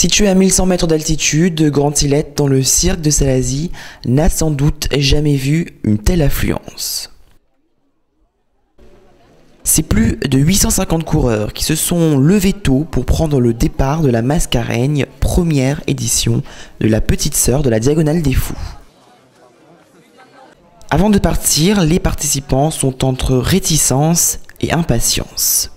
Situé à 1100 mètres d'altitude, Grand-Îlette, dans le cirque de Salazie, n'a sans doute jamais vu une telle affluence. C'est plus de 850 coureurs qui se sont levés tôt pour prendre le départ de la Mascareigne, première édition de la petite sœur de la Diagonale des Fous. Avant de partir, les participants sont entre réticence et impatience.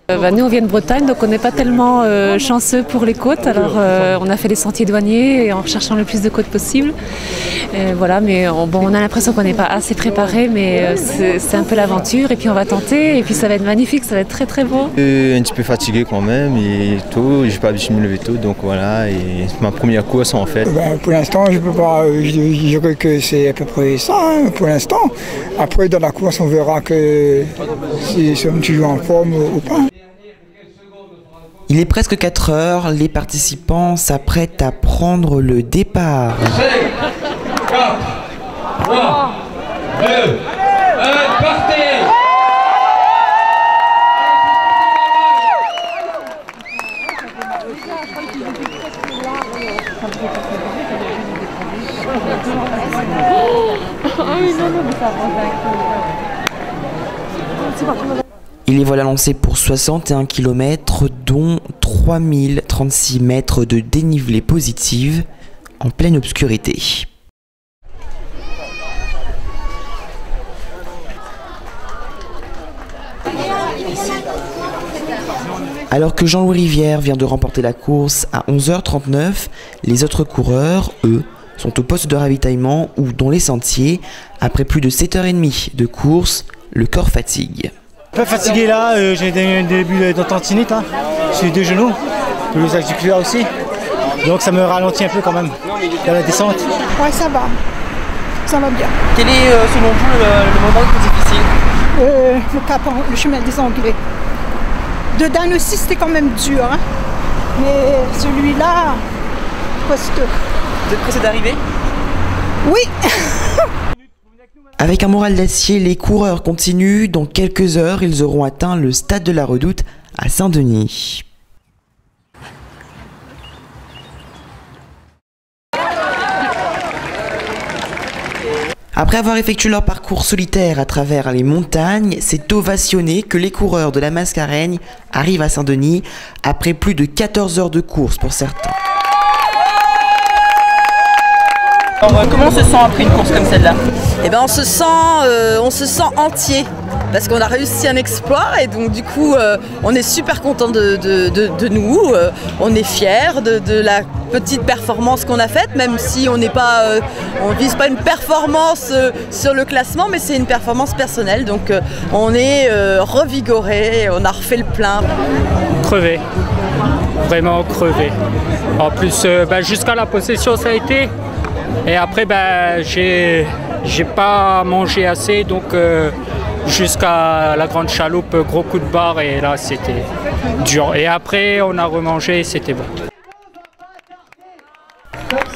Nous on vient de Bretagne, donc on n'est pas tellement chanceux pour les côtes, alors on a fait les sentiers douaniers en recherchant le plus de côtes possible. Voilà, mais on a l'impression qu'on n'est pas assez préparé, mais c'est un peu l'aventure et puis on va tenter et puis ça va être magnifique, ça va être très très beau. Un petit peu fatigué quand même et tôt, j'ai pas habitué de me lever tôt, donc voilà, et c'est ma première course en fait. Pour l'instant je peux pas, je dirais que c'est à peu près ça pour l'instant. Après dans la course on verra que si sommes toujours en forme ou pas. Il est presque 4 heures, les participants s'apprêtent à prendre le départ. 5, 4, 3, 2, 1, partez! Il les voilà lancés pour 61 km, dont 3036 mètres de dénivelé positive en pleine obscurité. Alors que Jean-Louis Rivière vient de remporter la course à 11h39, les autres coureurs, eux, sont au poste de ravitaillement ou dans les sentiers. Après plus de 7h30 de course, le corps fatigue. Un peu fatigué là, j'ai des débuts de tendinite là, sur les deux genoux, les articulaires aussi, donc ça me ralentit un peu quand même dans la descente. Ouais, ça va bien. Quel est selon vous le moment le plus difficile? Le cap, le chemin des Anglais. De Dan aussi c'était quand même dur, hein. Mais celui-là, costaud. Vous êtes pressé d'arriver? Oui. Avec un moral d'acier, les coureurs continuent. Dans quelques heures, ils auront atteint le stade de la Redoute à Saint-Denis. Après avoir effectué leur parcours solitaire à travers les montagnes, c'est ovationné que les coureurs de la Mascareigne arrivent à Saint-Denis après plus de 14 heures de course pour certains. Alors, comment on se sent après une course comme celle-là? Eh ben, on se sent entier parce qu'on a réussi un exploit et donc du coup on est super content de nous, on est fiers de la petite performance qu'on a faite, même si on n'est pas, on vise pas une performance sur le classement, mais c'est une performance personnelle, donc on est revigoré, on a refait le plein. Crevé, vraiment crevé. En plus jusqu'à la possession ça a été. Et après, j'ai pas mangé assez, donc jusqu'à la grande chaloupe, gros coup de barre, et là c'était dur. Et après, on a remangé, c'était bon.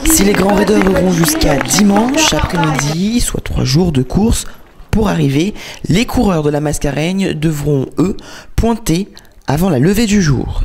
Si les grands raideurs auront jusqu'à dimanche après-midi, soit 3 jours de course, pour arriver, les coureurs de la Mascareigne devront, eux, pointer avant la levée du jour.